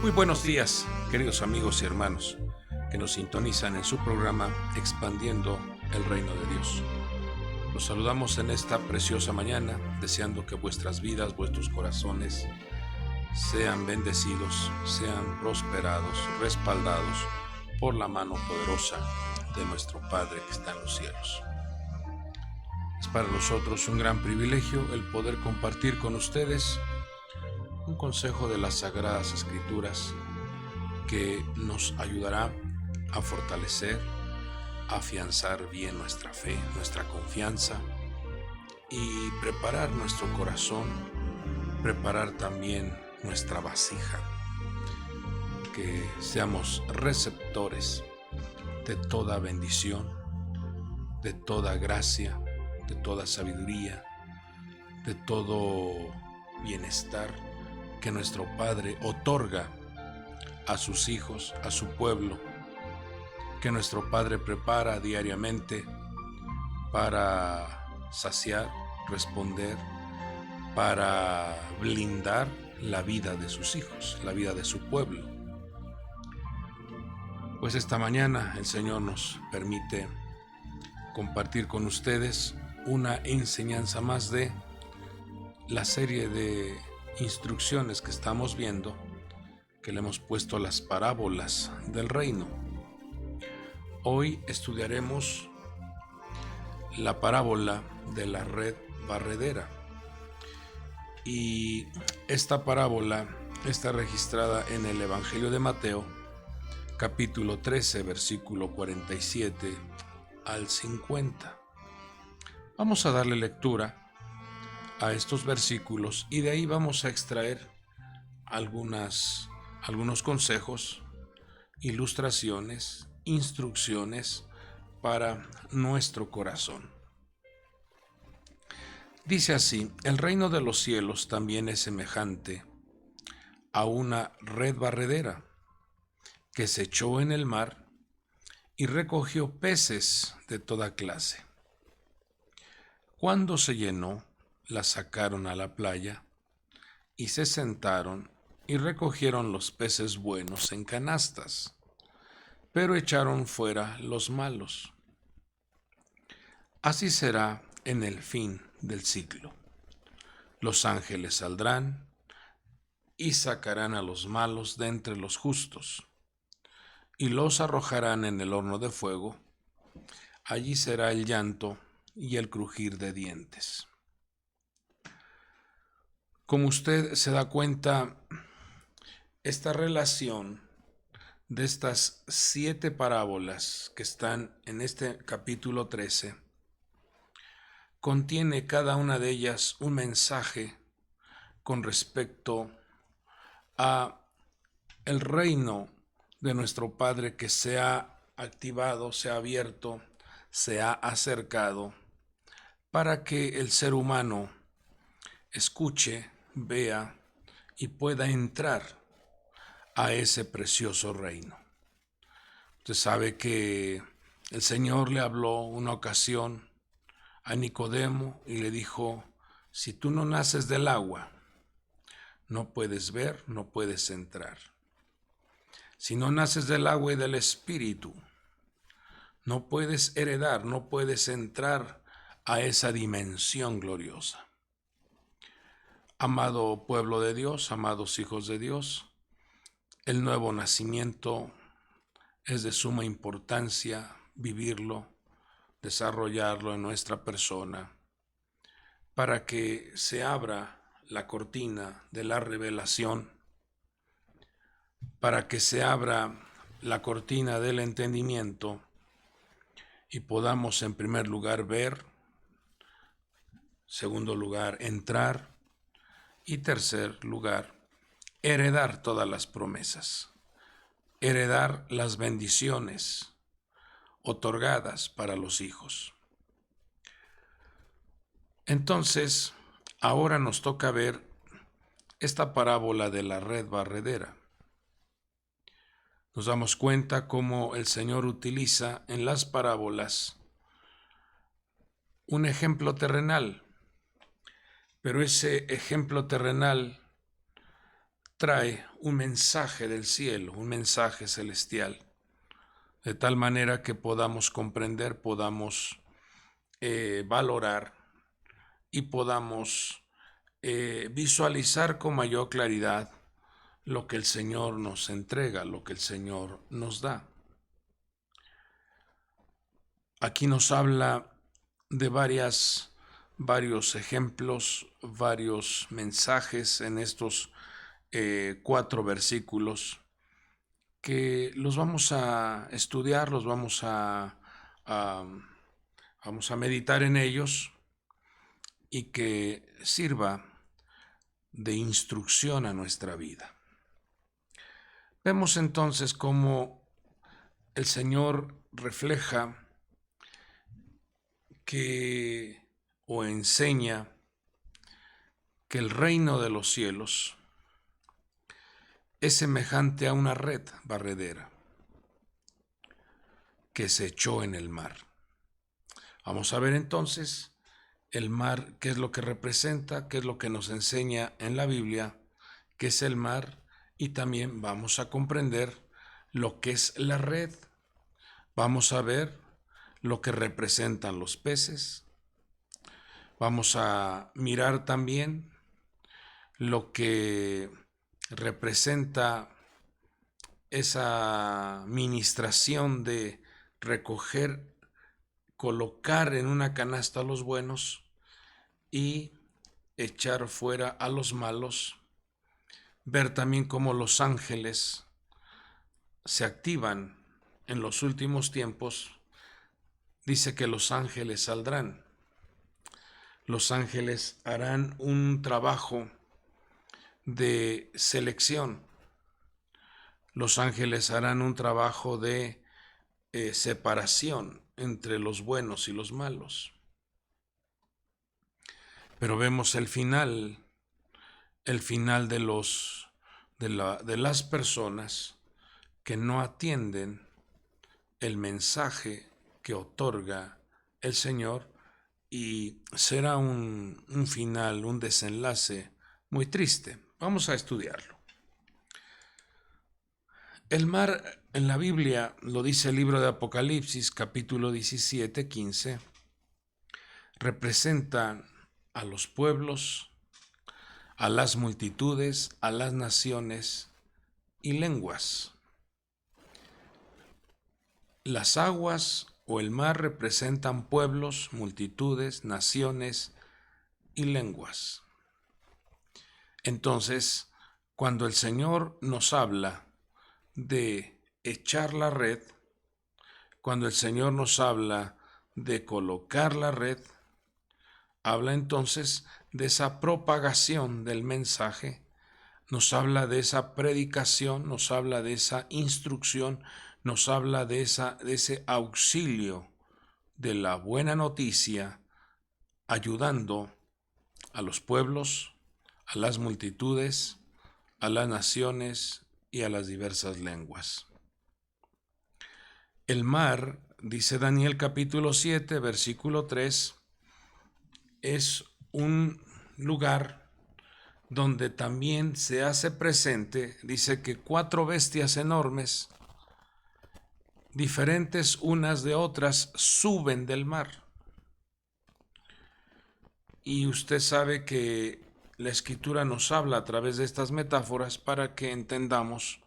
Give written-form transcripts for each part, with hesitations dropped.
Muy buenos días, queridos amigos y hermanos que nos sintonizan en su programa Expandiendo el Reino de Dios. Los saludamos en esta preciosa mañana, deseando que vuestras vidas, vuestros corazones sean bendecidos, sean prosperados, respaldados por la mano poderosa de nuestro Padre que está en los cielos. Es para nosotros un gran privilegio el poder compartir con ustedes un consejo de las Sagradas Escrituras que nos ayudará a fortalecer, a afianzar bien nuestra fe, nuestra confianza y preparar nuestro corazón, preparar también nuestra vasija, que seamos receptores de toda bendición, de toda gracia, de toda sabiduría, de todo bienestar que nuestro Padre otorga a sus hijos, a su pueblo, que nuestro Padre prepara diariamente para saciar, responder, para blindar la vida de sus hijos, la vida de su pueblo. Pues esta mañana el Señor nos permite compartir con ustedes una enseñanza más de la serie de instrucciones que estamos viendo, que le hemos puesto las parábolas del reino. Hoy estudiaremos la parábola de la red barredera. Y esta parábola está registrada en el Evangelio de Mateo, capítulo 13, versículo 47 al 50. Vamos a darle lectura a estos versículos y de ahí vamos a extraer algunos consejos, ilustraciones, instrucciones para nuestro corazón. Dice así: el reino de los cielos también es semejante a una red barredera que se echó en el mar y recogió peces de toda clase. Cuando se llenó, la sacaron a la playa y se sentaron y recogieron los peces buenos en canastas, pero echaron fuera los malos. Así será en el fin del siglo. Los ángeles saldrán y sacarán a los malos de entre los justos, y los arrojarán en el horno de fuego. Allí será el llanto y el crujir de dientes. Como usted se da cuenta, esta relación de estas 7 parábolas que están en este capítulo 13 contiene cada una de ellas un mensaje con respecto a el reino de nuestro Padre que se ha activado, se ha abierto, se ha acercado para que el ser humano escuche, vea y pueda entrar a ese precioso reino. Usted sabe que el Señor le habló una ocasión a Nicodemo y le dijo: si tú no naces del agua, no puedes ver, no puedes entrar. Si no naces del agua y del Espíritu, no puedes heredar, no puedes entrar a esa dimensión gloriosa. Amado pueblo de Dios, amados hijos de Dios, el nuevo nacimiento es de suma importancia vivirlo, desarrollarlo en nuestra persona, para que se abra la cortina de la revelación, para que se abra la cortina del entendimiento y podamos en primer lugar ver, segundo lugar entrar y tercer lugar heredar todas las promesas, heredar las bendiciones otorgadas para los hijos. Entonces, ahora nos toca ver esta parábola de la red barredera. Nos damos cuenta cómo el Señor utiliza en las parábolas un ejemplo terrenal, pero ese ejemplo terrenal trae un mensaje del cielo, un mensaje celestial, de tal manera que podamos comprender, podamos valorar y podamos visualizar con mayor claridad lo que el Señor nos entrega, lo que el Señor nos da. Aquí nos habla de varios ejemplos, varios mensajes en estos 4 versículos que los vamos a estudiar, vamos a meditar en ellos y que sirva de instrucción a nuestra vida. Vemos entonces cómo el Señor refleja o enseña que el reino de los cielos es semejante a una red barredera que se echó en el mar. Vamos a ver entonces el mar, qué es lo que representa, qué es lo que nos enseña en la Biblia, qué es el mar, y también vamos a comprender lo que es la red. Vamos a ver lo que representan los peces. Vamos a mirar también lo que representa esa ministración de recoger, colocar en una canasta a los buenos y echar fuera a los malos. Ver también cómo los ángeles se activan en los últimos tiempos. Dice que los ángeles saldrán. Los ángeles harán un trabajo de selección. Los ángeles harán un trabajo de separación entre los buenos y los malos. Pero vemos el final de las personas que no atienden el mensaje que otorga el Señor, y será un final, un desenlace muy triste. Vamos a estudiarlo. El mar en la Biblia, lo dice el libro de Apocalipsis, capítulo 17, 15, representa a los pueblos, a las multitudes, a las naciones y lenguas. Las aguas o el mar representan pueblos, multitudes, naciones y lenguas. Entonces, cuando el Señor nos habla de echar la red, cuando el Señor nos habla de colocar la red, habla entonces de esa propagación del mensaje, nos habla de esa predicación, nos habla de esa instrucción, nos habla de ese auxilio de la buena noticia, ayudando a los pueblos, a las multitudes, a las naciones y a las diversas lenguas. El mar, dice Daniel capítulo 7, versículo 3, es un lugar donde también se hace presente, dice que 4 bestias enormes, diferentes unas de otras, suben del mar. Y usted sabe que la Escritura nos habla a través de estas metáforas para que entendamos,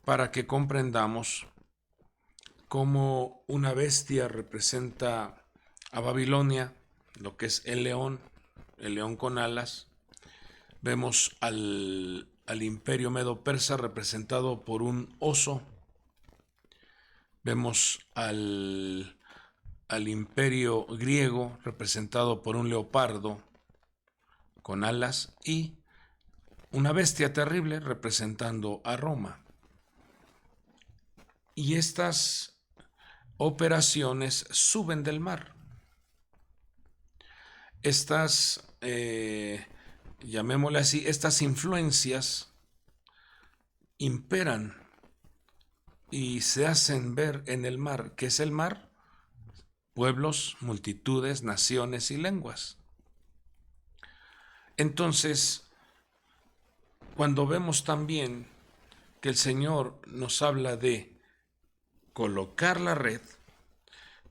para que comprendamos cómo una bestia representa a Babilonia, lo que es el león con alas. Vemos al imperio medo-persa representado por un oso. Vemos al imperio griego representado por un leopardo con alas y una bestia terrible representando a Roma. Y estas operaciones suben del mar. Estas, llamémosle así, estas influencias imperan y se hacen ver en el mar. ¿Qué es el mar? Pueblos, multitudes, naciones y lenguas. Entonces, cuando vemos también que el Señor nos habla de colocar la red,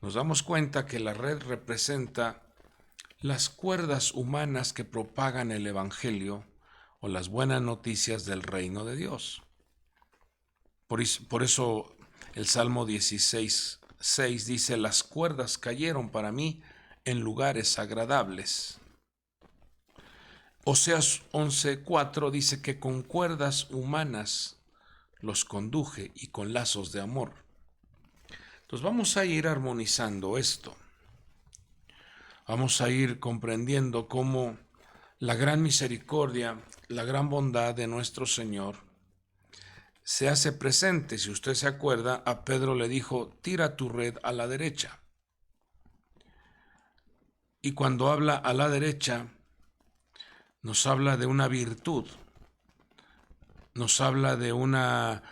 nos damos cuenta que la red representa las cuerdas humanas que propagan el Evangelio o las buenas noticias del reino de Dios. Por eso el Salmo 16:6 dice: las cuerdas cayeron para mí en lugares agradables. Oseas 11:4 dice que con cuerdas humanas los conduje y con lazos de amor. Entonces vamos a ir armonizando esto. Vamos a ir comprendiendo cómo la gran misericordia, la gran bondad de nuestro Señor se hace presente. Si usted se acuerda, a Pedro le dijo: tira tu red a la derecha. Y cuando habla a la derecha, nos habla de una virtud, nos habla de una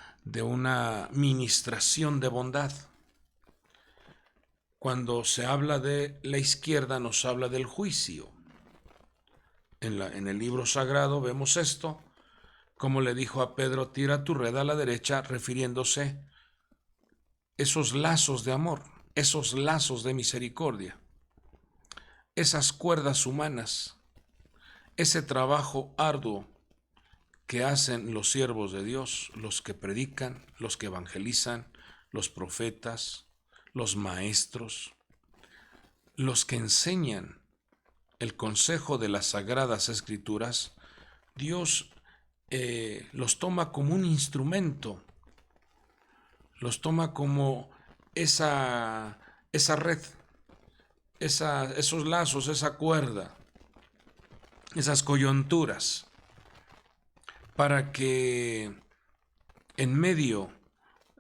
ministración de bondad. Cuando se habla de la izquierda, nos habla del juicio. En el libro sagrado vemos esto, como le dijo a Pedro: tira tu red a la derecha, refiriéndose esos lazos de amor, esos lazos de misericordia, esas cuerdas humanas, ese trabajo arduo que hacen los siervos de Dios, los que predican, los que evangelizan, los profetas, los maestros, los que enseñan el consejo de las Sagradas Escrituras. Dios los toma como un instrumento, los toma como esa red, esos lazos, esa cuerda, esas coyunturas, para que en medio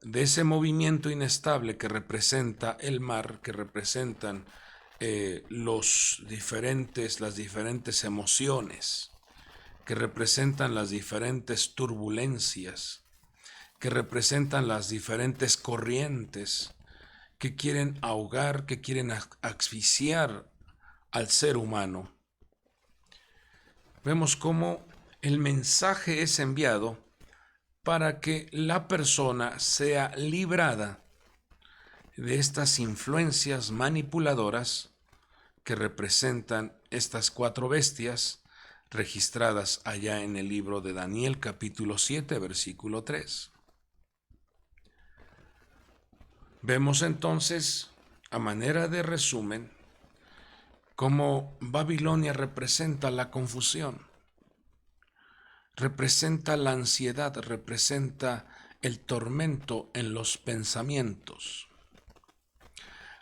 de ese movimiento inestable que representa el mar, que representan las diferentes emociones, que representan las diferentes turbulencias, que representan las diferentes corrientes que quieren ahogar, que quieren asfixiar al ser humano. Vemos cómo el mensaje es enviado para que la persona sea librada de estas influencias manipuladoras que representan estas 4 bestias registradas allá en el libro de Daniel, capítulo 7, versículo 3. Vemos entonces, a manera de resumen, cómo Babilonia representa la confusión, representa la ansiedad, representa el tormento en los pensamientos,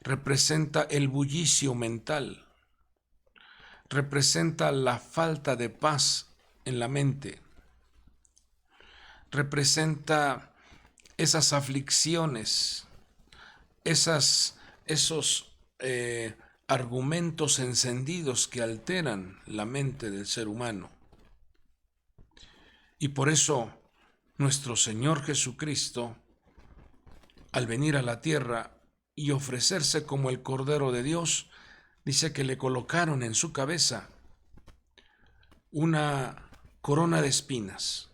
representa el bullicio mental, representa la falta de paz en la mente, representa esas aflicciones, esos argumentos encendidos que alteran la mente del ser humano. Y por eso nuestro Señor Jesucristo, al venir a la tierra y ofrecerse como el Cordero de Dios, dice que le colocaron en su cabeza una corona de espinas,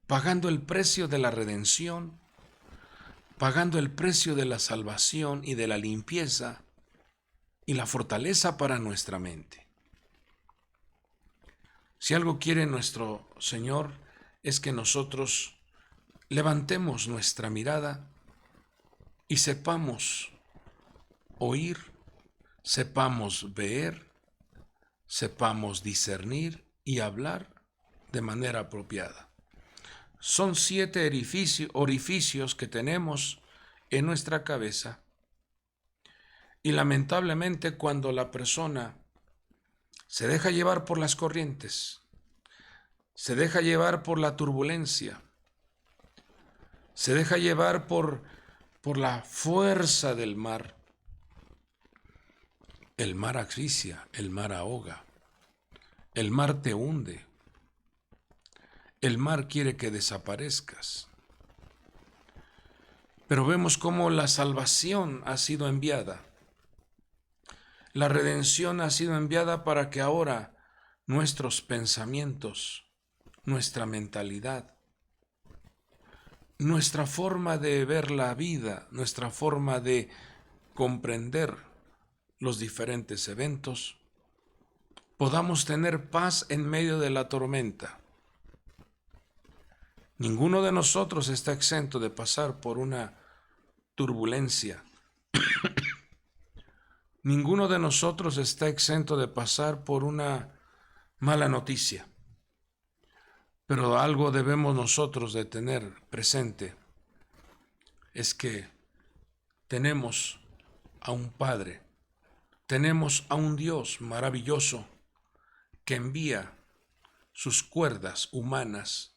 pagando el precio de la redención, pagando el precio de la salvación y de la limpieza y la fortaleza para nuestra mente. Si algo quiere nuestro Señor es que nosotros levantemos nuestra mirada y sepamos oír, sepamos ver, sepamos discernir y hablar de manera apropiada. Son 7 orificios que tenemos en nuestra cabeza, y lamentablemente cuando la persona se deja llevar por las corrientes, se deja llevar por la turbulencia, se deja llevar por la fuerza del mar, el mar asfixia, el mar ahoga, el mar te hunde, el mar quiere que desaparezcas. Pero vemos cómo la salvación ha sido enviada. La redención ha sido enviada para que ahora nuestros pensamientos nuestra mentalidad, nuestra forma de ver la vida, nuestra forma de comprender los diferentes eventos, podamos tener paz en medio de la tormenta. Ninguno de nosotros está exento de pasar por una turbulencia. Ninguno de nosotros está exento de pasar por una mala noticia. Pero algo debemos nosotros de tener presente, es que tenemos a un Padre, tenemos a un Dios maravilloso que envía sus cuerdas humanas,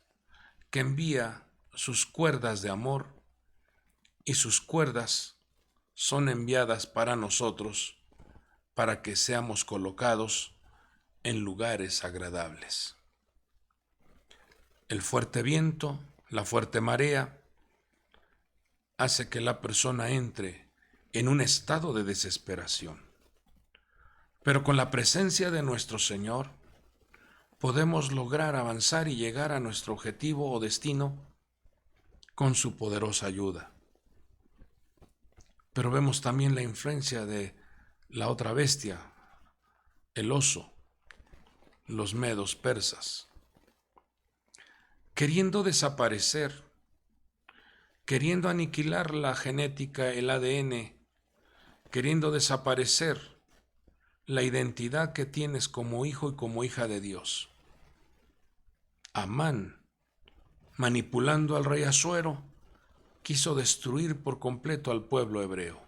que envía sus cuerdas de amor, y sus cuerdas son enviadas para nosotros, para que seamos colocados en lugares agradables. El fuerte viento, la fuerte marea, hace que la persona entre en un estado de desesperación. Pero con la presencia de nuestro Señor, podemos lograr avanzar y llegar a nuestro objetivo o destino con su poderosa ayuda. Pero vemos también la influencia de la otra bestia, el oso, los medos persas, queriendo desaparecer, queriendo aniquilar la genética, el ADN, queriendo desaparecer la identidad que tienes como hijo y como hija de Dios. Amán, manipulando al rey Asuero, quiso destruir por completo al pueblo hebreo.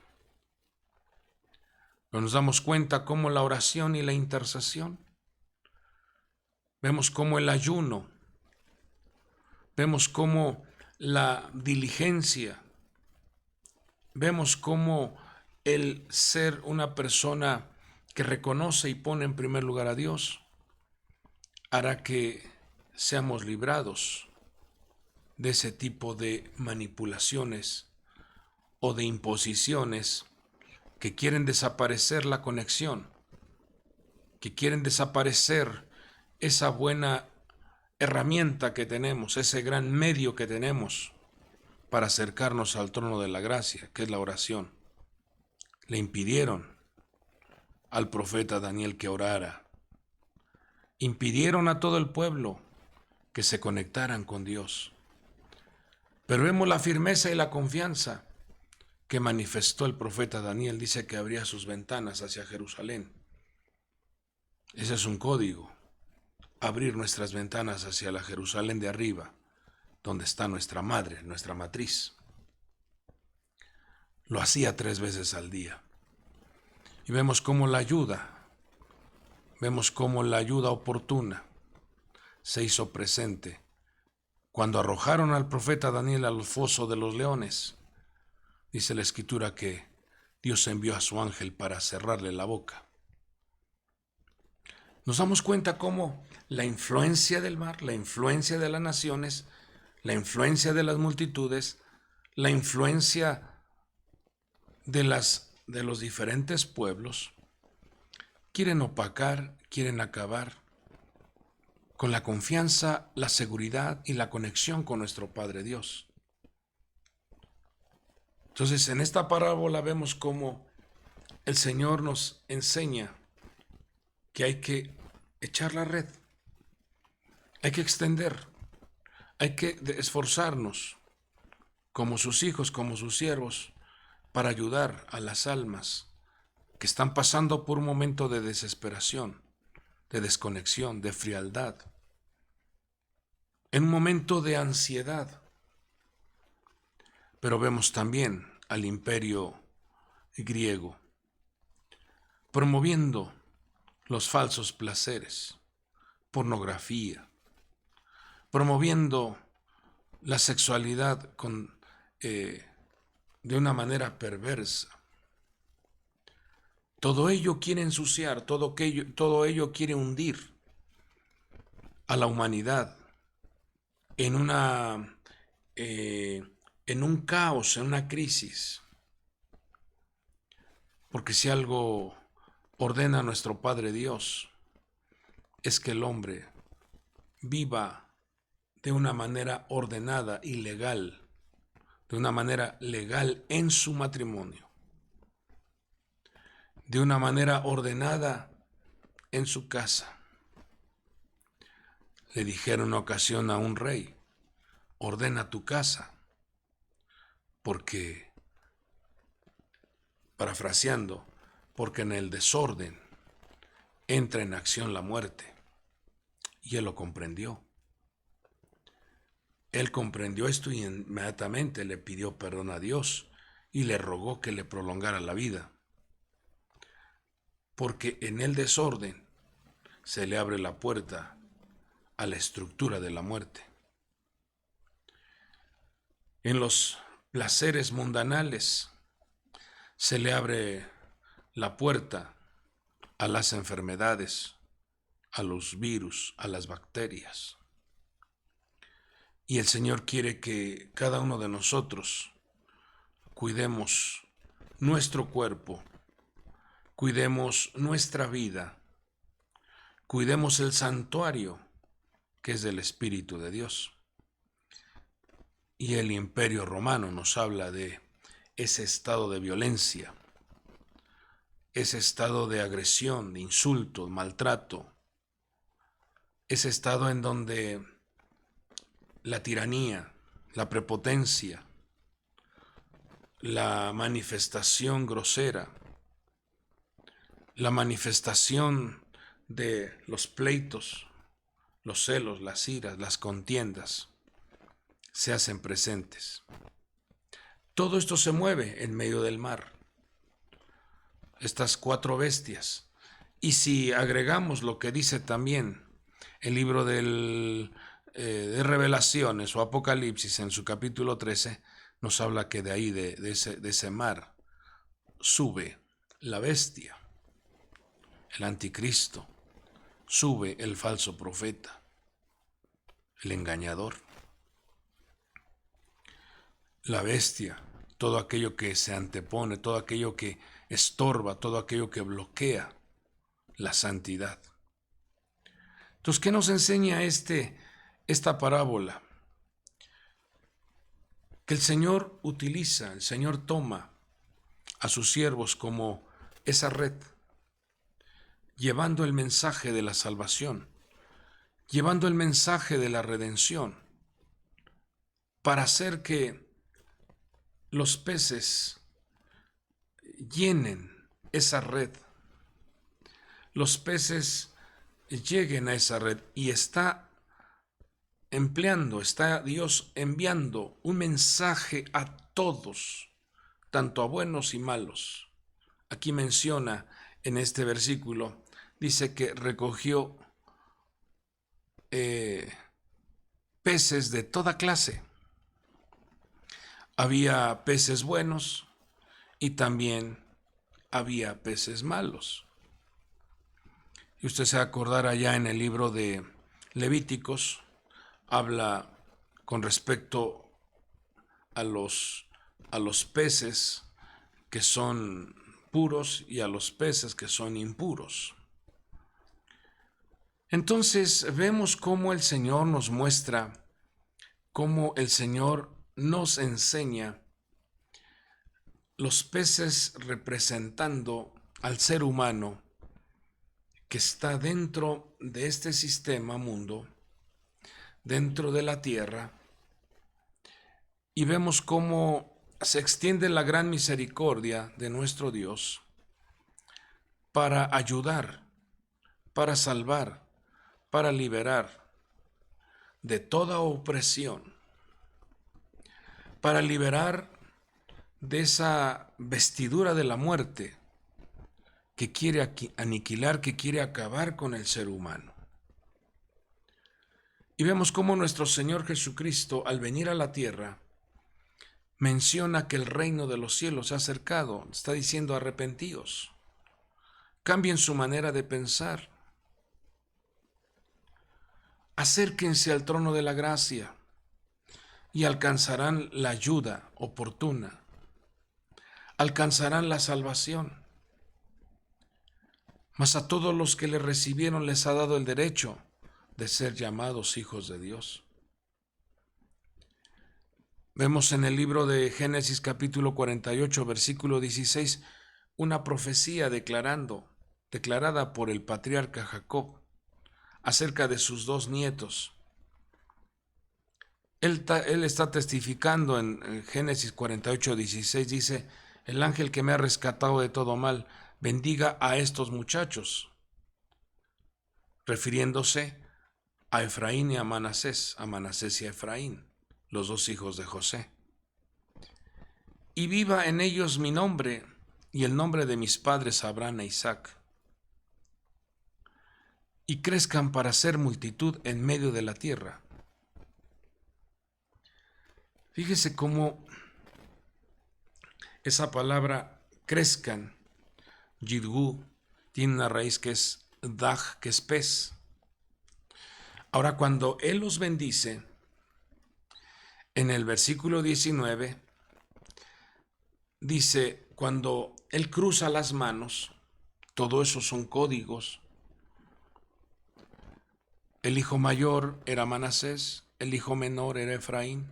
Pero nos damos cuenta cómo la oración y la intercesión, vemos cómo el ayuno, vemos cómo la diligencia, vemos cómo el ser una persona que reconoce y pone en primer lugar a Dios hará que seamos librados de ese tipo de manipulaciones o de imposiciones que quieren desaparecer la conexión, que quieren desaparecer esa buena herramienta que tenemos, ese gran medio que tenemos para acercarnos al trono de la gracia, que es la oración. Le impidieron al profeta Daniel que orara. Impidieron a todo el pueblo que se conectaran con Dios. Pero vemos la firmeza y la confianza que manifestó el profeta Daniel. Dice que abría sus ventanas hacia Jerusalén. Ese es un código. Abrir nuestras ventanas hacia la Jerusalén de arriba, donde está nuestra madre, nuestra matriz. Lo hacía 3 veces al día. Y vemos cómo la ayuda, oportuna se hizo presente cuando arrojaron al profeta Daniel al foso de los leones. Dice la Escritura que Dios envió a su ángel para cerrarle la boca. Nos damos cuenta cómo la influencia del mar, la influencia de las naciones, la influencia de las multitudes, la influencia de los diferentes pueblos, quieren opacar, quieren acabar con la confianza, la seguridad y la conexión con nuestro Padre Dios. Entonces, en esta parábola vemos cómo el Señor nos enseña que hay que echar la red, hay que extender, hay que esforzarnos como sus hijos, como sus siervos, para ayudar a las almas que están pasando por un momento de desesperación, de desconexión, de frialdad, en un momento de ansiedad. Pero vemos también al imperio griego promoviendo los falsos placeres, pornografía, promoviendo la sexualidad de una manera perversa. Todo ello quiere ensuciar, todo ello quiere hundir a la humanidad en un caos, en una crisis. Porque si algo ordena nuestro Padre Dios, es que el hombre viva de una manera ordenada y legal, de una manera legal en su matrimonio, de una manera ordenada en su casa. Le dijeron en una ocasión a un rey: ordena tu casa, porque, parafraseando, porque en el desorden entra en acción la muerte. Y él lo comprendió. Él comprendió esto y inmediatamente le pidió perdón a Dios y le rogó que le prolongara la vida. Porque en el desorden se le abre la puerta a la estructura de la muerte. En los placeres mundanales se le abre la puerta a las enfermedades, a los virus, a las bacterias. Y el Señor quiere que cada uno de nosotros cuidemos nuestro cuerpo, cuidemos nuestra vida, cuidemos el santuario que es del Espíritu de Dios. Y el Imperio Romano nos habla de ese estado de violencia, ese estado de agresión, de insulto, maltrato, ese estado en donde la tiranía, la prepotencia, la manifestación grosera, la manifestación de los pleitos, los celos, las iras, las contiendas, se hacen presentes. Todo esto se mueve en medio del mar. Estas cuatro bestias. Y si agregamos lo que dice también el libro de Revelaciones o Apocalipsis en su capítulo 13, nos habla que de ahí, de ese mar, sube la bestia, el anticristo, sube el falso profeta, el engañador. La bestia, todo aquello que se antepone, todo aquello que estorba, todo aquello que bloquea la santidad. Entonces, ¿qué nos enseña esta parábola? Que el Señor utiliza, el Señor toma a sus siervos como esa red, llevando el mensaje de la salvación, llevando el mensaje de la redención, para hacer que los peces llenen esa red, los peces lleguen a esa red, y está Dios enviando un mensaje a todos, tanto a buenos y malos. Aquí menciona en este versículo, dice que recogió peces de toda clase. Había peces buenos y también había peces malos. Y usted se acordará ya en el libro de Levíticos, habla con respecto a los peces que son puros y a los peces que son impuros. Entonces vemos cómo el Señor nos muestra, cómo el Señor nos enseña los peces representando al ser humano que está dentro de este sistema mundo, dentro de la tierra, y vemos cómo se extiende la gran misericordia de nuestro Dios para ayudar, para salvar, para liberar de toda opresión, para liberar de esa vestidura de la muerte que quiere aniquilar, que quiere acabar con el ser humano. Y vemos cómo nuestro Señor Jesucristo, al venir a la tierra, menciona que el reino de los cielos se ha acercado. Está diciendo: arrepentíos, cambien su manera de pensar, acérquense al trono de la gracia y alcanzarán la ayuda oportuna, alcanzarán la salvación. Mas a todos los que le recibieron les ha dado el derecho de ser llamados hijos de Dios. Vemos en el libro de Génesis capítulo 48, versículo 16, una profecía declarada por el patriarca Jacob acerca de sus dos nietos. Él está testificando en Génesis 48, 16, dice: el ángel que me ha rescatado de todo mal, bendiga a estos muchachos, refiriéndose a Efraín y a Manasés y a Efraín, los dos hijos de José. Y viva en ellos mi nombre y el nombre de mis padres Abraham e Isaac, y crezcan para ser multitud en medio de la tierra. Fíjese cómo esa palabra crezcan, yidgu, tiene una raíz que es dag, que es pez. Ahora, cuando Él los bendice, en el versículo 19, dice, cuando Él cruza las manos, todo eso son códigos. El hijo mayor era Manasés, el hijo menor era Efraín,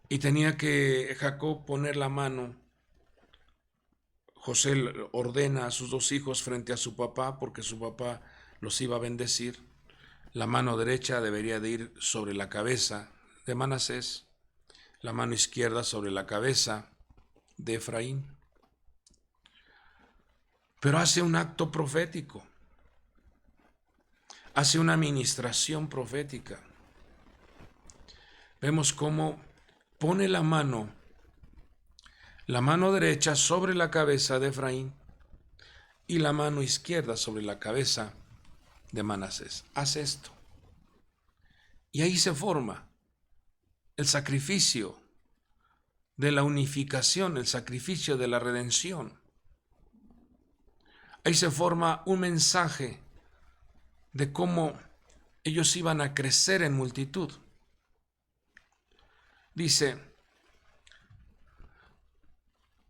y tenía que Jacob poner la mano. José ordena a sus dos hijos frente a su papá, porque su papá los iba a bendecir. La mano derecha debería de ir sobre la cabeza de Manasés, la mano izquierda sobre la cabeza de Efraín. Pero hace un acto profético, hace una administración profética. Vemos cómo pone la mano derecha sobre la cabeza de Efraín y la mano izquierda sobre la cabeza de Manasés. Hace esto. Y ahí se forma el sacrificio de la unificación, el sacrificio de la redención. Ahí se forma un mensaje de cómo ellos iban a crecer en multitud. Dice: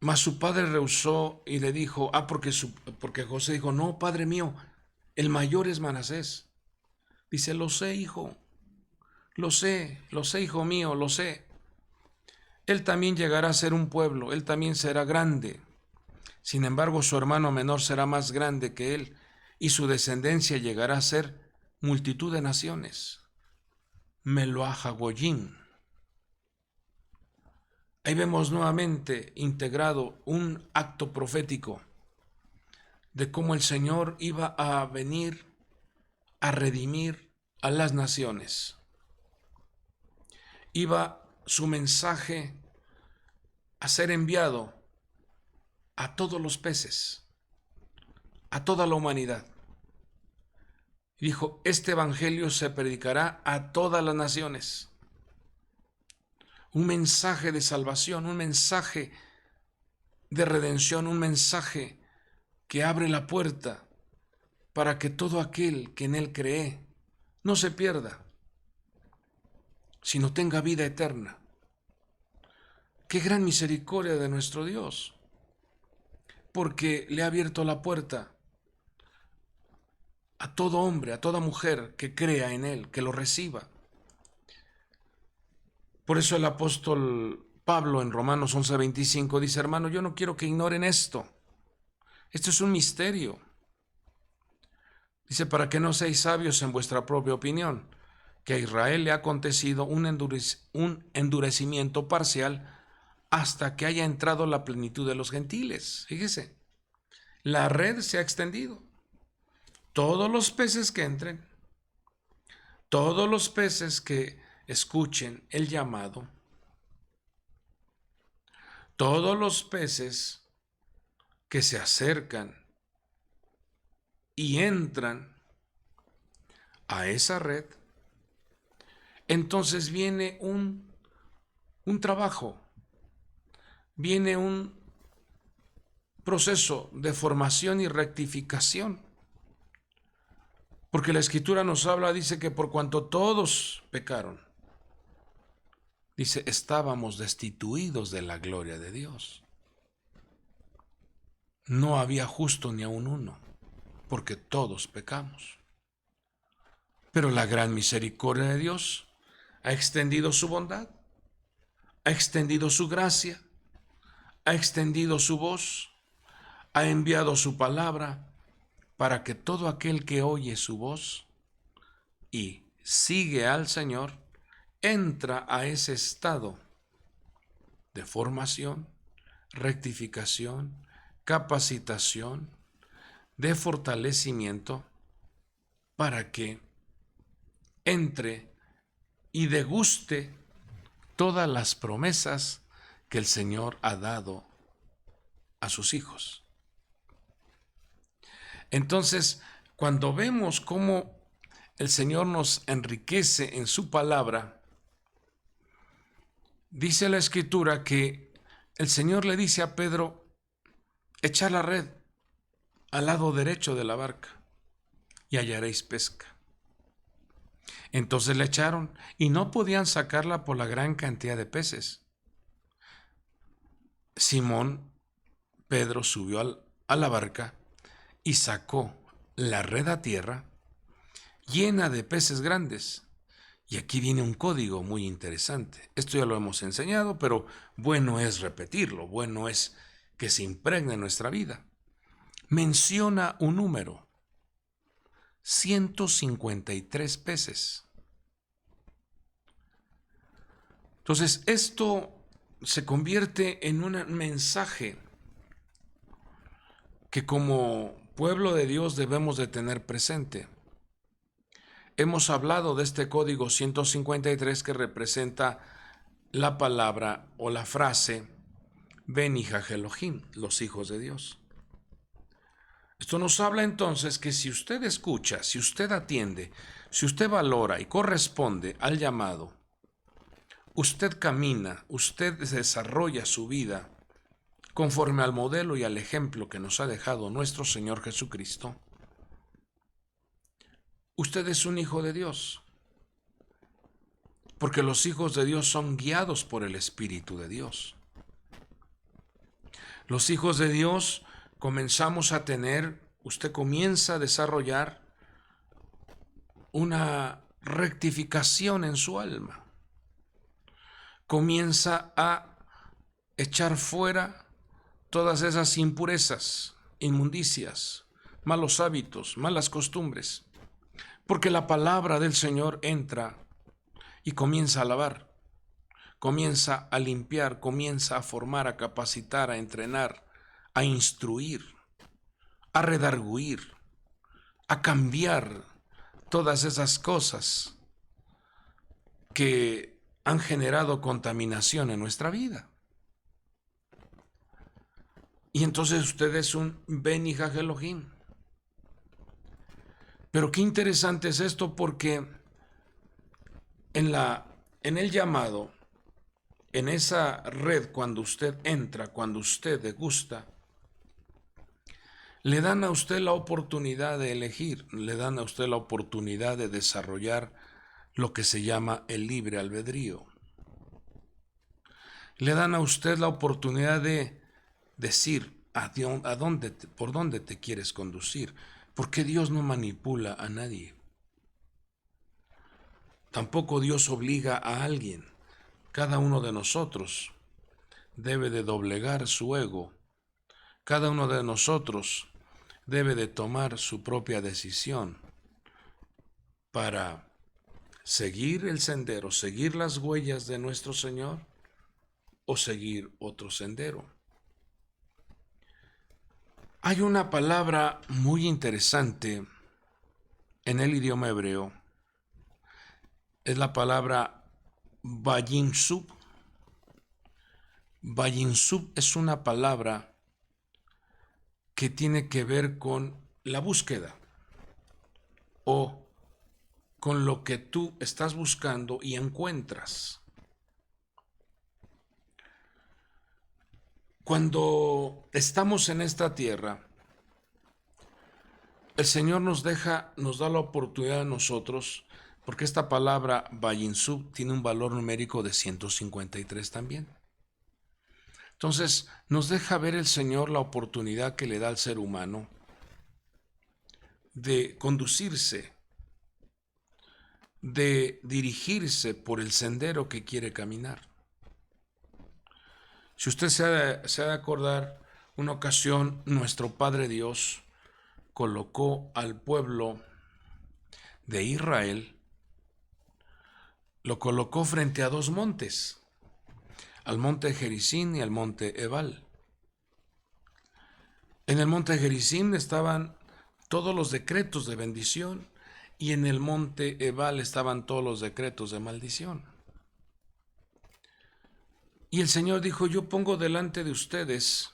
mas su padre rehusó y le dijo, porque José dijo, no, padre mío, el mayor es Manasés. Dice, lo sé, hijo, lo sé, hijo mío, lo sé. Él también llegará a ser un pueblo, él también será grande. Sin embargo, su hermano menor será más grande que él, y su descendencia llegará a ser multitud de naciones. Meloahagoyín. Ahí vemos nuevamente integrado un acto profético de cómo el Señor iba a venir a redimir a las naciones. Iba su mensaje a ser enviado a todos los peces, a toda la humanidad. Dijo, este evangelio se predicará a todas las naciones. Un mensaje de salvación, un mensaje de redención, un mensaje que abre la puerta para que todo aquel que en él cree no se pierda, sino tenga vida eterna. Qué gran misericordia de nuestro Dios, porque le ha abierto la puerta a todo hombre, a toda mujer que crea en él, que lo reciba. Por eso el apóstol Pablo en Romanos 11:25 dice, hermano, yo no quiero que ignoren esto. Esto es un misterio. Dice, para que no seáis sabios en vuestra propia opinión, que a Israel le ha acontecido un endurecimiento parcial hasta que haya entrado la plenitud de los gentiles. Fíjese, la red se ha extendido. Todos los peces que entren, todos los peces que escuchen el llamado, todos los peces que se acercan y entran a esa red, entonces viene un trabajo, viene un proceso de formación y rectificación. Porque la Escritura nos habla, dice que por cuanto todos pecaron, dice, estábamos destituidos de la gloria de Dios. No había justo ni aun uno, porque todos pecamos. Pero la gran misericordia de Dios ha extendido su bondad ha extendido su gracia, ha extendido su voz, ha enviado su palabra para que todo aquel que oye su voz y sigue al Señor, entra a ese estado de formación, rectificación, capacitación, de fortalecimiento, para que entre y deguste todas las promesas que el Señor ha dado a sus hijos. Entonces, cuando vemos cómo el Señor nos enriquece en su palabra, dice la Escritura que el Señor le dice a Pedro, echad la red al lado derecho de la barca y hallaréis pesca. Entonces le echaron y no podían sacarla por la gran cantidad de peces. Simón, Pedro, subió a la barca y sacó la red a tierra llena de peces grandes. Y aquí viene un código muy interesante. Esto ya lo hemos enseñado, pero bueno es repetirlo, bueno es que se impregne en nuestra vida. Menciona un número, 153 peces. Entonces, esto se convierte en un mensaje que como pueblo de Dios debemos de tener presente. Hemos hablado de este código 153 que representa la palabra o la frase Beni Elohim, los hijos de Dios. Esto nos habla entonces que si usted escucha, si usted atiende, si usted valora y corresponde al llamado, usted camina, usted desarrolla su vida conforme al modelo y al ejemplo que nos ha dejado nuestro Señor Jesucristo, usted es un hijo de Dios, porque los hijos de Dios son guiados por el Espíritu de Dios. Los hijos de Dios comenzamos a tener, usted comienza a desarrollar una rectificación en su alma. Comienza a echar fuera todas esas impurezas, inmundicias, malos hábitos, malas costumbres, porque la palabra del Señor entra y comienza a lavar, comienza a limpiar, comienza a formar, a capacitar, a entrenar, a instruir, a redarguir, a cambiar todas esas cosas que han generado contaminación en nuestra vida. Y entonces usted es un Beni Elohim. Pero qué interesante es esto, porque en el llamado, en esa red, cuando usted entra, cuando usted degusta, le dan a usted la oportunidad de elegir, le dan a usted la oportunidad de desarrollar lo que se llama el libre albedrío. Le dan a usted la oportunidad de decir por dónde te quieres conducir, porque Dios no manipula a nadie. Tampoco Dios obliga a alguien. Cada uno de nosotros debe de doblegar su ego. Cada uno de nosotros debe de tomar su propia decisión para seguir el sendero, seguir las huellas de nuestro Señor o seguir otro sendero. Hay una palabra muy interesante en el idioma hebreo. Es la palabra Vayinsub. Vayinsub es una palabra que tiene que ver con la búsqueda o con lo que tú estás buscando y encuentras. Cuando estamos en esta tierra, el Señor nos da la oportunidad a nosotros, porque esta palabra Vayinsub tiene un valor numérico de 153 también. Entonces, nos deja ver el Señor la oportunidad que le da al ser humano de conducirse, de dirigirse por el sendero que quiere caminar. Si usted se ha de acordar, una ocasión nuestro Padre Dios colocó al pueblo de Israel, lo colocó frente a dos montes, al monte Gerizim y al monte Ebal. En el monte Gerizim estaban todos los decretos de bendición y en el monte Ebal estaban todos los decretos de maldición. Y el Señor dijo: yo pongo delante de ustedes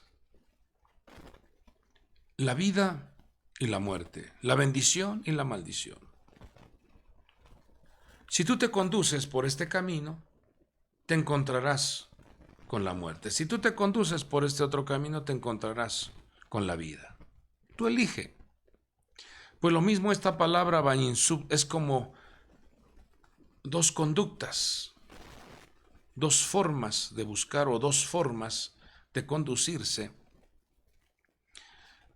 la vida y la muerte, la bendición y la maldición. Si tú te conduces por este camino, te encontrarás con la muerte. Si tú te conduces por este otro camino, te encontrarás con la vida. Tú elige. Pues lo mismo esta palabra Bayinsub es como dos conductas, dos formas de buscar o dos formas de conducirse.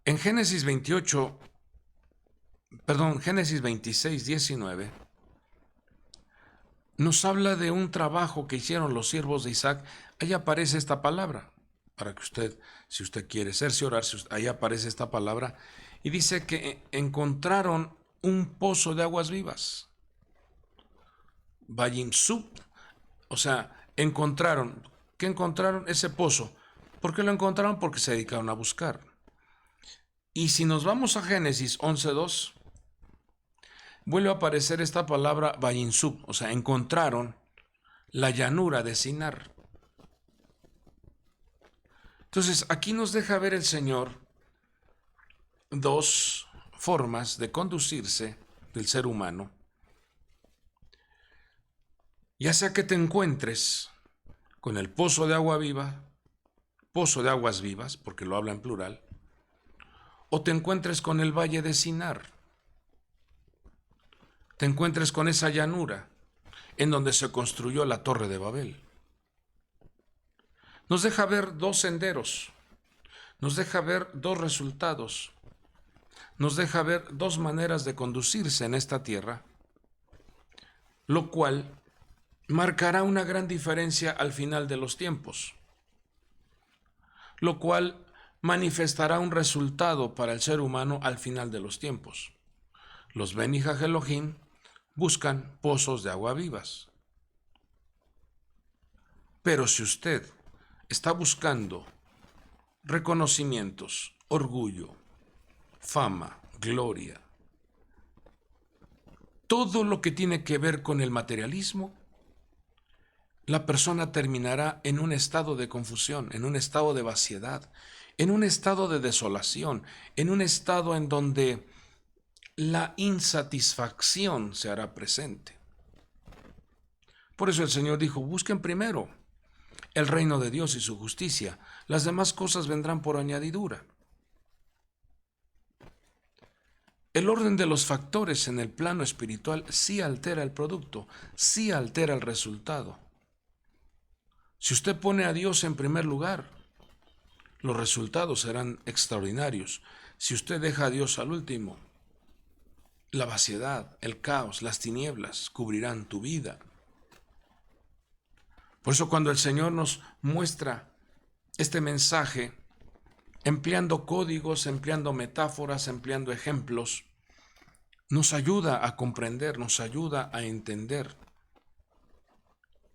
En Génesis 26, 19, nos habla de un trabajo que hicieron los siervos de Isaac. Ahí aparece esta palabra, para que usted, si usted quiere cerciorarse, ahí aparece esta palabra, y dice que encontraron un pozo de aguas vivas. Bayimsub, o sea, encontraron. ¿Qué encontraron? Ese pozo. ¿Por qué lo encontraron? Porque se dedicaron a buscar. Y si nos vamos a Génesis 11:2, vuelve a aparecer esta palabra Bayinsub, o sea, encontraron la llanura de Sinar. Entonces, aquí nos deja ver el Señor dos formas de conducirse del ser humano. Ya sea que te encuentres con el pozo de agua viva, pozo de aguas vivas, porque lo habla en plural, o te encuentres con el valle de Sinar, te encuentres con esa llanura en donde se construyó la Torre de Babel. Nos deja ver dos senderos, nos deja ver dos resultados, nos deja ver dos maneras de conducirse en esta tierra, lo cual marcará una gran diferencia al final de los tiempos, lo cual manifestará un resultado para el ser humano al final de los tiempos. Los Beni Elohim buscan pozos de agua vivas. Pero si usted está buscando reconocimientos, orgullo, fama, gloria, todo lo que tiene que ver con el materialismo, la persona terminará en un estado de confusión, en un estado de vaciedad, en un estado de desolación, en un estado en donde la insatisfacción se hará presente. Por eso el Señor dijo: busquen primero el reino de Dios y su justicia, las demás cosas vendrán por añadidura. El orden de los factores en el plano espiritual sí altera el producto, sí altera el resultado. Si usted pone a Dios en primer lugar, los resultados serán extraordinarios. Si usted deja a Dios al último, la vaciedad, el caos, las tinieblas cubrirán tu vida. Por eso cuando el Señor nos muestra este mensaje, empleando códigos, empleando metáforas, empleando ejemplos, nos ayuda a comprender, nos ayuda a entender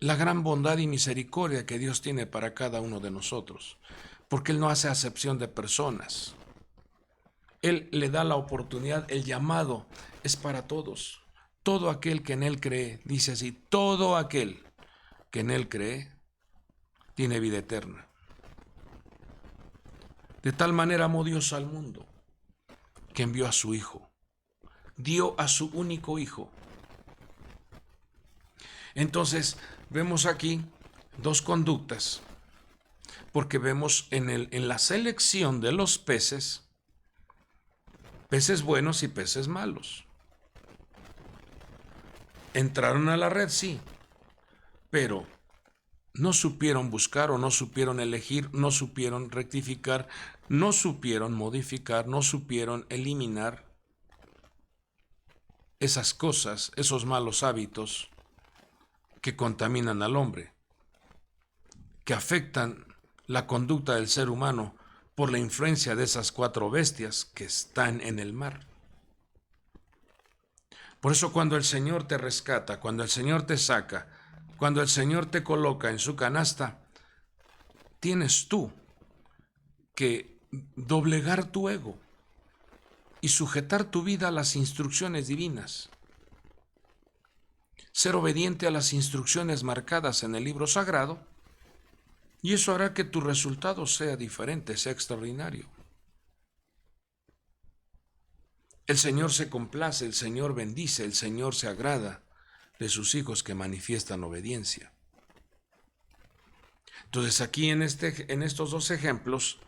la gran bondad y misericordia que Dios tiene para cada uno de nosotros, porque Él no hace acepción de personas. Él le da la oportunidad, el llamado es para todos. Todo aquel que en Él cree, dice así, todo aquel que en Él cree, tiene vida eterna. De tal manera amó Dios al mundo, que envió a su Hijo, dio a su único Hijo. Entonces, vemos aquí dos conductas, porque vemos en la selección de los peces buenos y peces malos. Entraron a la red, sí, pero no supieron buscar o no supieron elegir, no supieron rectificar, no supieron modificar, no supieron eliminar esas cosas, esos malos hábitos que contaminan al hombre, que afectan la conducta del ser humano por la influencia de esas 4 bestias que están en el mar. Por eso cuando el Señor te rescata, cuando el Señor te saca, cuando el Señor te coloca en su canasta, tienes tú que doblegar tu ego y sujetar tu vida a las instrucciones divinas. Ser obediente a las instrucciones marcadas en el libro sagrado, y eso hará que tu resultado sea diferente, sea extraordinario. El Señor se complace, el Señor bendice, el Señor se agrada de sus hijos que manifiestan obediencia. Entonces aquí en estos 2 ejemplos,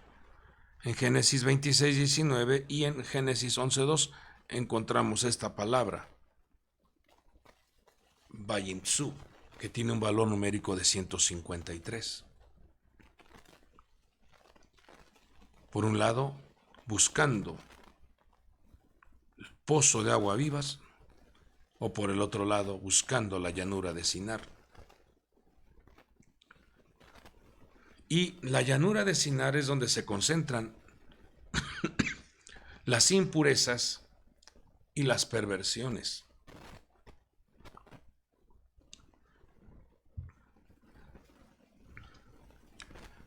en Génesis 26, 19 y en Génesis 11, 2, encontramos esta palabra, Vayimtsu, que tiene un valor numérico de 153. Por un lado, buscando el pozo de agua vivas, o por el otro lado, buscando la llanura de Sinar. Y la llanura de Sinar es donde se concentran las impurezas y las perversiones.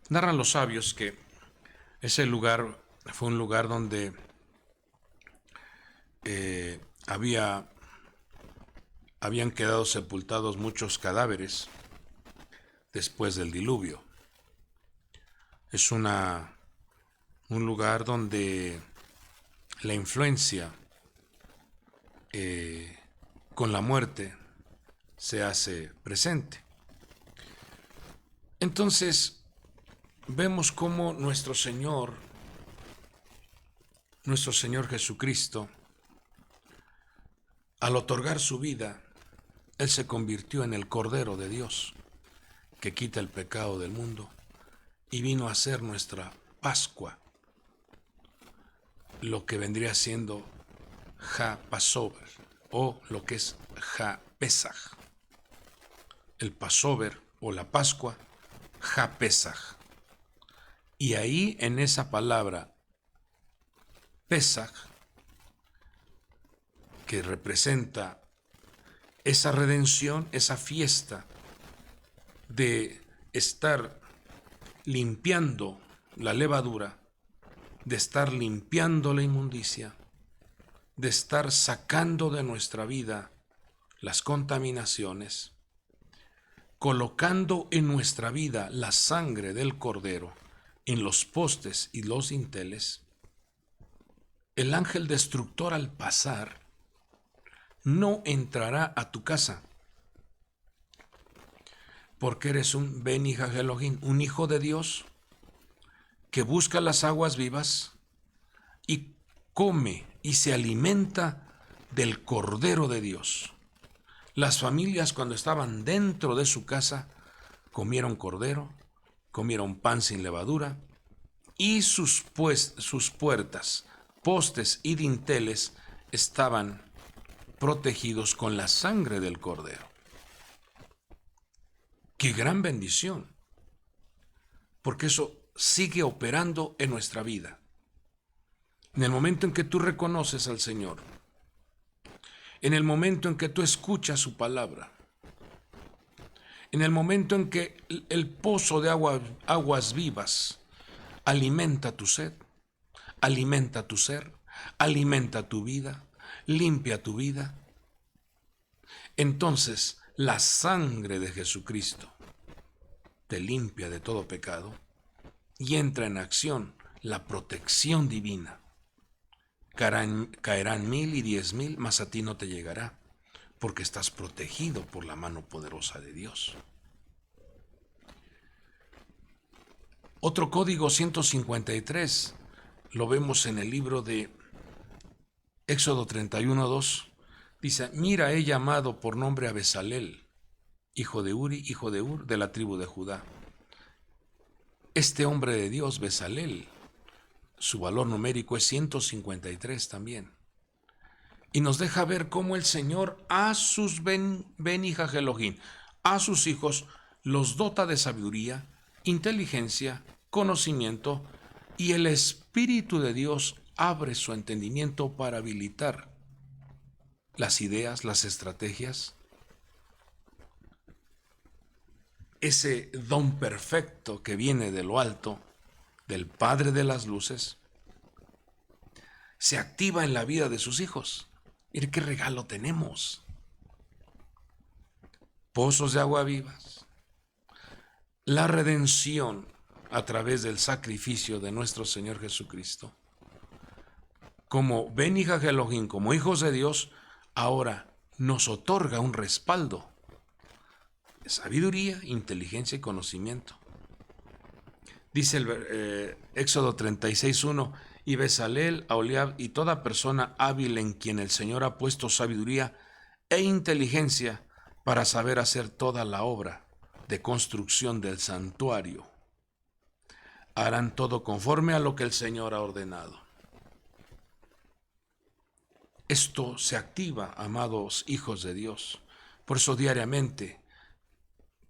Narran los sabios que ese lugar fue un lugar donde habían quedado sepultados muchos cadáveres después del diluvio. Es un lugar donde la influencia con la muerte se hace presente. Entonces, vemos cómo nuestro Señor Jesucristo, al otorgar su vida, Él se convirtió en el Cordero de Dios, que quita el pecado del mundo, y vino a ser nuestra Pascua, lo que vendría siendo Ha Passover, o lo que es Ha Pesach. El Passover o la Pascua, Ha Pesach. Y ahí en esa palabra Pesach, que representa esa redención, esa fiesta de estar limpiando la levadura, de estar limpiando la inmundicia, de estar sacando de nuestra vida las contaminaciones, colocando en nuestra vida la sangre del Cordero en los postes y los dinteles. El ángel destructor al pasar no entrará a tu casa, porque eres un Beni Elohim, un hijo de Dios que busca las aguas vivas y come y se alimenta del Cordero de Dios. Las familias, cuando estaban dentro de su casa, comieron cordero, comieron pan sin levadura, y sus puertas, postes y dinteles estaban protegidos con la sangre del Cordero. ¡Qué gran bendición! Porque eso sigue operando en nuestra vida. En el momento en que tú reconoces al Señor, en el momento en que tú escuchas su palabra, en el momento en que el pozo de aguas vivas alimenta tu sed, alimenta tu ser, alimenta tu vida, limpia tu vida, entonces la sangre de Jesucristo te limpia de todo pecado y entra en acción la protección divina. Caerán 1000 y 10,000, mas a ti no te llegará, porque estás protegido por la mano poderosa de Dios. Otro código 153 lo vemos en el libro de Éxodo 31:2. Dice: mira, he llamado por nombre a Bezalel, hijo de Uri, hijo de Ur, de la tribu de Judá. Este hombre de Dios, Bezalel, su valor numérico es 153 también. Y nos deja ver cómo el Señor a sus Beni Elohim, a sus hijos, los dota de sabiduría, inteligencia, conocimiento, y el Espíritu de Dios abre su entendimiento para habilitar las ideas, las estrategias, ese don perfecto que viene de lo alto, del Padre de las luces, se activa en la vida de sus hijos. Mire qué regalo tenemos. Pozos de agua vivas. La redención a través del sacrificio de nuestro Señor Jesucristo. Como Ben Hija Elohim, como hijos de Dios, ahora nos otorga un respaldo. Sabiduría, inteligencia y conocimiento. Dice el Éxodo 36:1, y Bezalel, Aholiab y toda persona hábil en quien el Señor ha puesto sabiduría e inteligencia para saber hacer toda la obra de construcción del santuario. Harán todo conforme a lo que el Señor ha ordenado. Esto se activa, amados hijos de Dios. Por eso diariamente,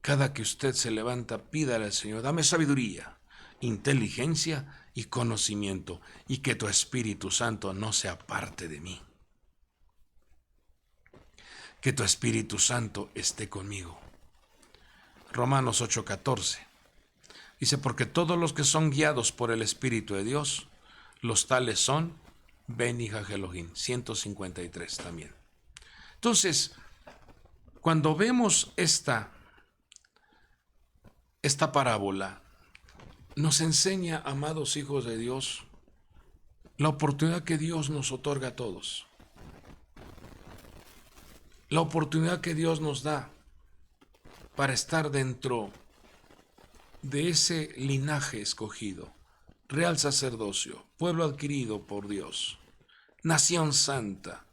cada que usted se levanta, pídale al Señor, dame sabiduría, inteligencia y conocimiento, y que tu Espíritu Santo no se aparte de mí. Que tu Espíritu Santo esté conmigo. Romanos 8:14. Dice, porque todos los que son guiados por el Espíritu de Dios, los tales son Ben Hija Elohim. 153 también. Entonces, cuando vemos esta parábola, nos enseña, amados hijos de Dios, la oportunidad que Dios nos otorga a todos. La oportunidad que Dios nos da para estar dentro de ese linaje escogido, real sacerdocio, pueblo adquirido por Dios, nación santa,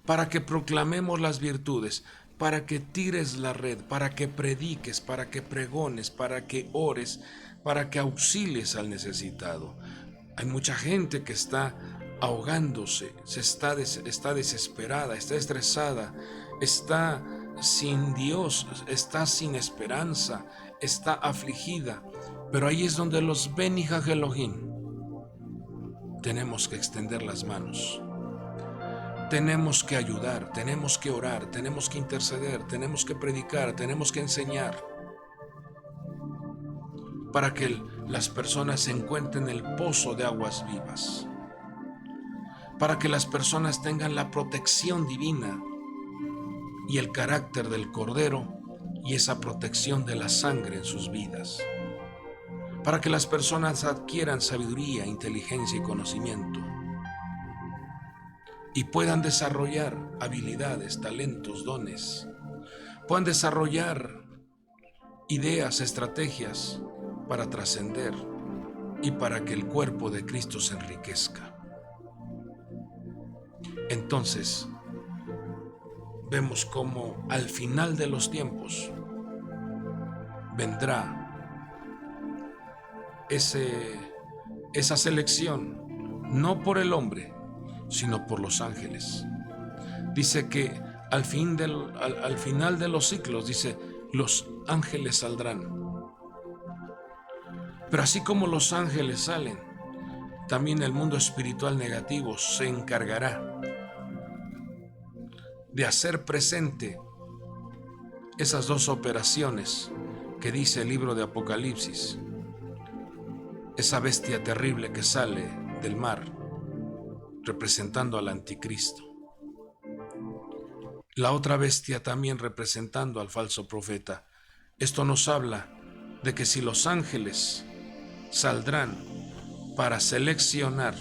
para que proclamemos las virtudes, para que tires la red, para que prediques, para que pregones, para que ores, para que auxilies al necesitado. Hay mucha gente que está ahogándose, está desesperada, está estresada, está sin Dios, está sin esperanza, está afligida. Pero ahí es donde los Ben Hija Elohim tenemos que extender las manos. Tenemos que ayudar, tenemos que orar, tenemos que interceder, tenemos que predicar, tenemos que enseñar, para que las personas se encuentren en el pozo de aguas vivas, para que las personas tengan la protección divina y el carácter del Cordero y esa protección de la sangre en sus vidas, para que las personas adquieran sabiduría, inteligencia y conocimiento, y puedan desarrollar habilidades, talentos, dones, puedan desarrollar ideas, estrategias para trascender y para que el cuerpo de Cristo se enriquezca. Entonces, vemos cómo al final de los tiempos vendrá esa selección, no por el hombre, sino por los ángeles. Dice que al final de los ciclos, dice, los ángeles saldrán. Pero así como los ángeles salen, también el mundo espiritual negativo se encargará de hacer presente esas dos operaciones que dice el libro de Apocalipsis. Esa bestia terrible que sale del mar, representando al anticristo. La otra bestia también representando al falso profeta. Esto nos habla de que si los ángeles saldrán para seleccionar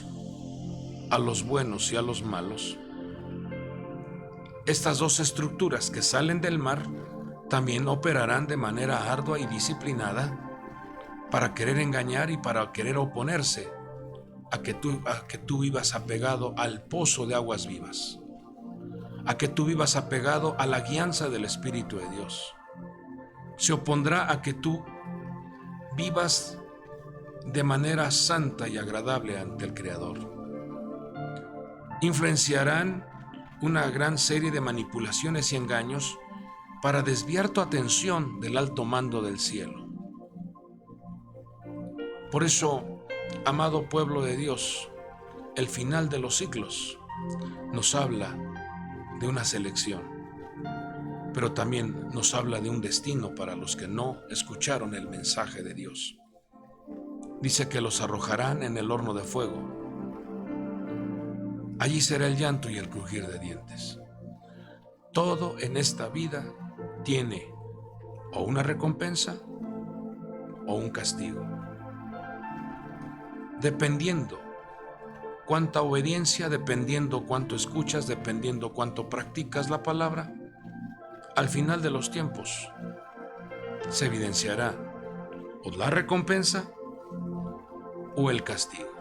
a los buenos y a los malos, estas dos estructuras que salen del mar también operarán de manera ardua y disciplinada para querer engañar y para querer oponerse a que tú vivas apegado al pozo de aguas vivas, a que tú vivas apegado a la guianza del Espíritu de Dios. Se opondrá a que tú vivas de manera santa y agradable ante el Creador. Influenciarán una gran serie de manipulaciones y engaños para desviar tu atención del alto mando del cielo. Por eso, amado pueblo de Dios, el final de los siglos nos habla de una selección, pero también nos habla de un destino para los que no escucharon el mensaje de Dios. Dice que los arrojarán en el horno de fuego. Allí será el llanto y el crujir de dientes. Todo en esta vida tiene o una recompensa o un castigo. Dependiendo cuánta obediencia, dependiendo cuánto escuchas, dependiendo cuánto practicas la palabra, al final de los tiempos se evidenciará o la recompensa o el castigo.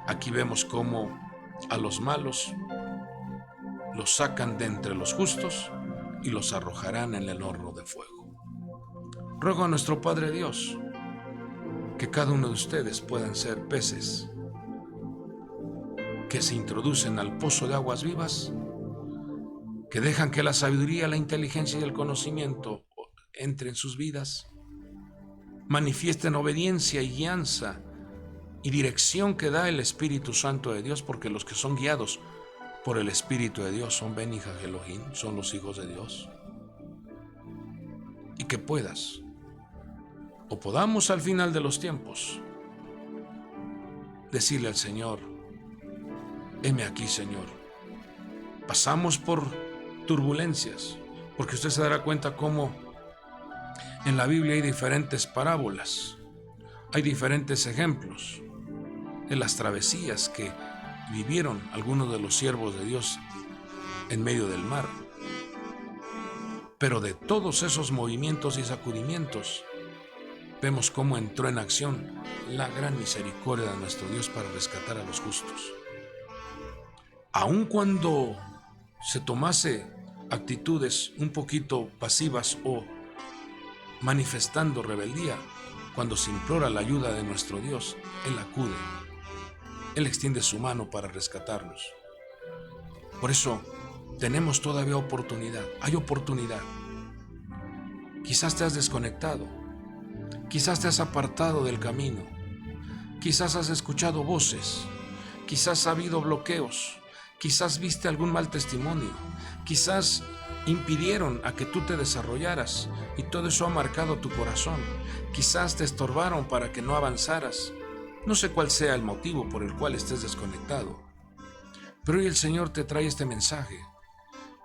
Aquí vemos cómo a los malos los sacan de entre los justos y los arrojarán en el horno de fuego. Ruego a nuestro Padre Dios que cada uno de ustedes puedan ser peces que se introducen al pozo de aguas vivas, que dejan que la sabiduría, la inteligencia y el conocimiento entren en sus vidas, manifiesten obediencia y guianza y dirección que da el Espíritu Santo de Dios, porque los que son guiados por el Espíritu de Dios son Beni Elohim, son los hijos de Dios. Y que puedas, o podamos al final de los tiempos, decirle al Señor: heme aquí, Señor. Pasamos por turbulencias, porque usted se dará cuenta cómo en la Biblia hay diferentes parábolas, hay diferentes ejemplos de las travesías que vivieron algunos de los siervos de Dios en medio del mar. Pero de todos esos movimientos y sacudimientos, vemos cómo entró en acción la gran misericordia de nuestro Dios para rescatar a los justos. Aun cuando se tomase actitudes un poquito pasivas o manifestando rebeldía, cuando se implora la ayuda de nuestro Dios, Él acude. Él extiende su mano para rescatarnos. Por eso tenemos todavía oportunidad. Hay oportunidad. Quizás te has desconectado. Quizás te has apartado del camino. Quizás has escuchado voces. Quizás ha habido bloqueos. Quizás viste algún mal testimonio. Quizás impidieron a que tú te desarrollaras y todo eso ha marcado tu corazón. Quizás te estorbaron para que no avanzaras. No sé cuál sea el motivo por el cual estés desconectado, pero hoy el Señor te trae este mensaje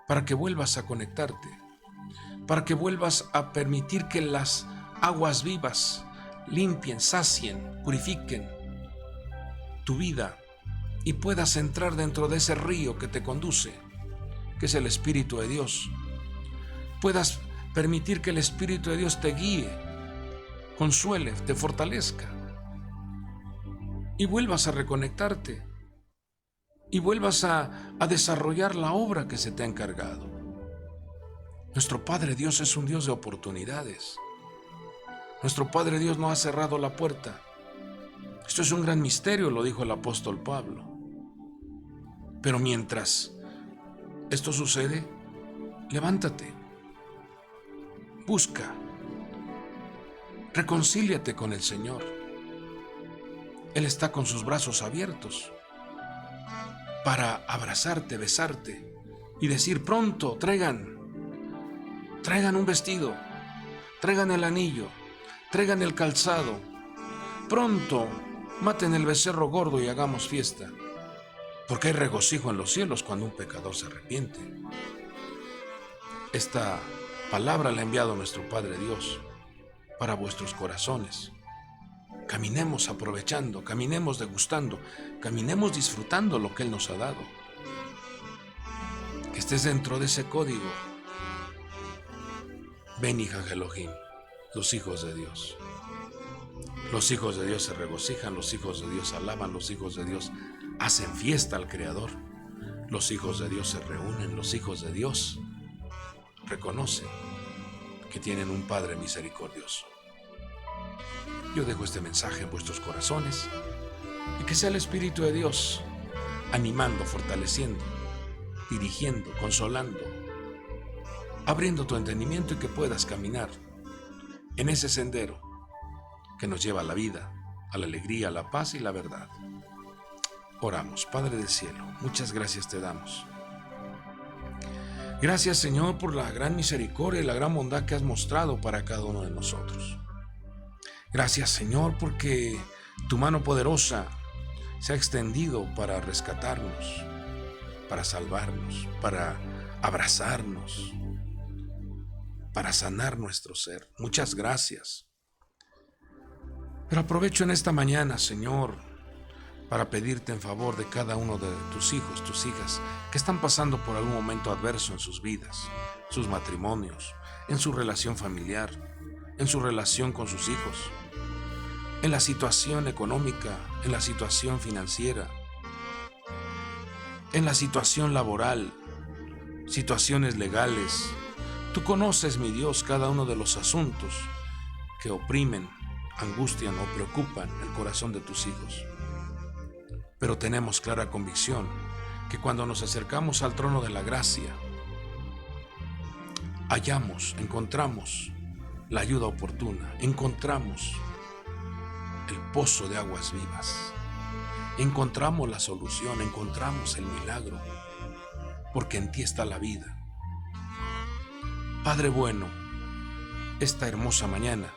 para que vuelvas a conectarte, para que vuelvas a permitir que las aguas vivas limpien, sacien, purifiquen tu vida y puedas entrar dentro de ese río que te conduce, que es el Espíritu de Dios. Puedas permitir que el Espíritu de Dios te guíe, consuele, te fortalezca. Y vuelvas a reconectarte y vuelvas a desarrollar la obra que se te ha encargado. Nuestro Padre Dios es un Dios de oportunidades. Nuestro Padre Dios no ha cerrado la puerta. Esto es un gran misterio, lo dijo el apóstol Pablo. Pero mientras esto sucede, levántate, busca, reconcíliate con el Señor. Él está con sus brazos abiertos para abrazarte, besarte y decir: pronto, traigan un vestido, traigan el anillo, traigan el calzado, pronto, maten el becerro gordo y hagamos fiesta, porque hay regocijo en los cielos cuando un pecador se arrepiente. Esta palabra la ha enviado nuestro Padre Dios para vuestros corazones. Caminemos aprovechando, caminemos degustando, caminemos disfrutando lo que Él nos ha dado. Que estés dentro de ese código. Beni Elohim, los hijos de Dios. Los hijos de Dios se regocijan, los hijos de Dios alaban, los hijos de Dios hacen fiesta al Creador. Los hijos de Dios se reúnen, los hijos de Dios reconocen que tienen un Padre misericordioso. Yo dejo este mensaje en vuestros corazones y que sea el Espíritu de Dios animando, fortaleciendo, dirigiendo, consolando, abriendo tu entendimiento y que puedas caminar en ese sendero que nos lleva a la vida, a la alegría, a la paz y la verdad. Oramos. Padre del cielo, muchas gracias te damos. Gracias, Señor, por la gran misericordia y la gran bondad que has mostrado para cada uno de nosotros. Gracias, Señor, porque tu mano poderosa se ha extendido para rescatarnos, para salvarnos, para abrazarnos, para sanar nuestro ser. Muchas gracias. Pero aprovecho en esta mañana, Señor, para pedirte en favor de cada uno de tus hijos, tus hijas, que están pasando por algún momento adverso en sus vidas, sus matrimonios, en su relación familiar, en su relación con sus hijos, en la situación económica, en la situación financiera, en la situación laboral, situaciones legales. Tú conoces, mi Dios, cada uno de los asuntos que oprimen, angustian o preocupan el corazón de tus hijos. Pero tenemos clara convicción que cuando nos acercamos al trono de la gracia, encontramos la ayuda oportuna, encontramos el pozo de aguas vivas, encontramos la solución, encontramos el milagro, porque en ti está la vida. Padre bueno, esta hermosa mañana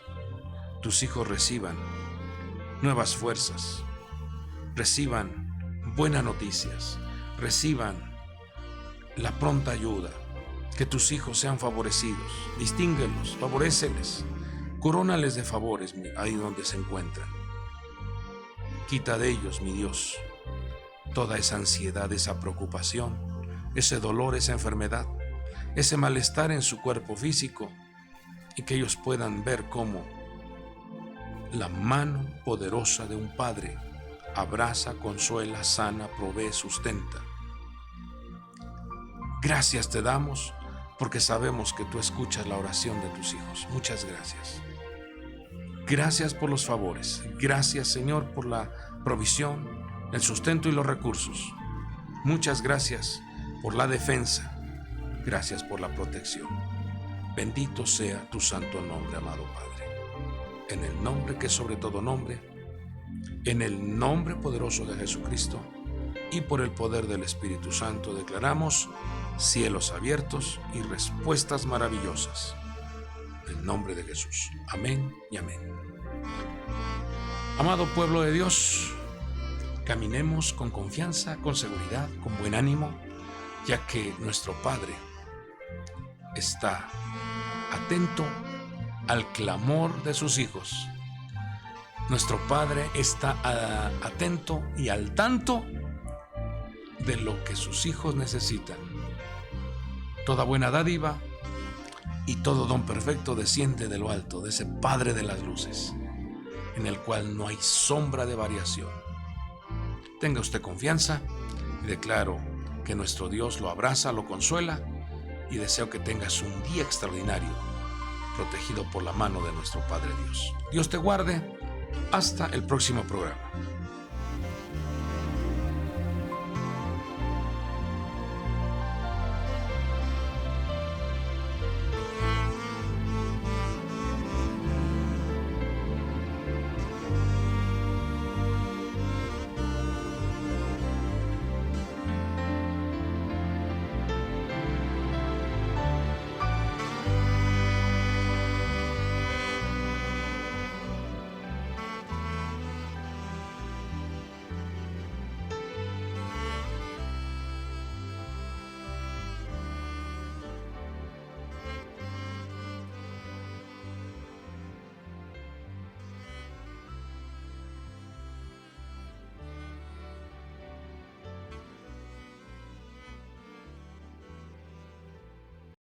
tus hijos reciban nuevas fuerzas, reciban buenas noticias, reciban la pronta ayuda, que tus hijos sean favorecidos, distínguelos, favoréceles, corónales de favores ahí donde se encuentran. Quita de ellos, mi Dios, toda esa ansiedad, esa preocupación, ese dolor, esa enfermedad, ese malestar en su cuerpo físico, y que ellos puedan ver cómo la mano poderosa de un Padre abraza, consuela, sana, provee, sustenta. Gracias te damos porque sabemos que tú escuchas la oración de tus hijos. Muchas gracias. Gracias por los favores. Gracias, Señor, por la provisión, el sustento y los recursos. Muchas gracias por la defensa. Gracias por la protección. Bendito sea tu santo nombre, amado Padre. En el nombre que sobre todo nombre, en el nombre poderoso de Jesucristo y por el poder del Espíritu Santo declaramos cielos abiertos y respuestas maravillosas. En el nombre de Jesús. Amén y amén. Amado pueblo de Dios, caminemos con confianza, con seguridad, con buen ánimo, ya que nuestro Padre está atento al clamor de sus hijos. Nuestro Padre está atento y al tanto de lo que sus hijos necesitan. Toda buena dádiva y todo don perfecto desciende de lo alto, de ese Padre de las luces, en el cual no hay sombra de variación. Tenga usted confianza y declaro que nuestro Dios lo abraza, lo consuela, y deseo que tengas un día extraordinario, protegido por la mano de nuestro Padre Dios. Dios te guarde. Hasta el próximo programa.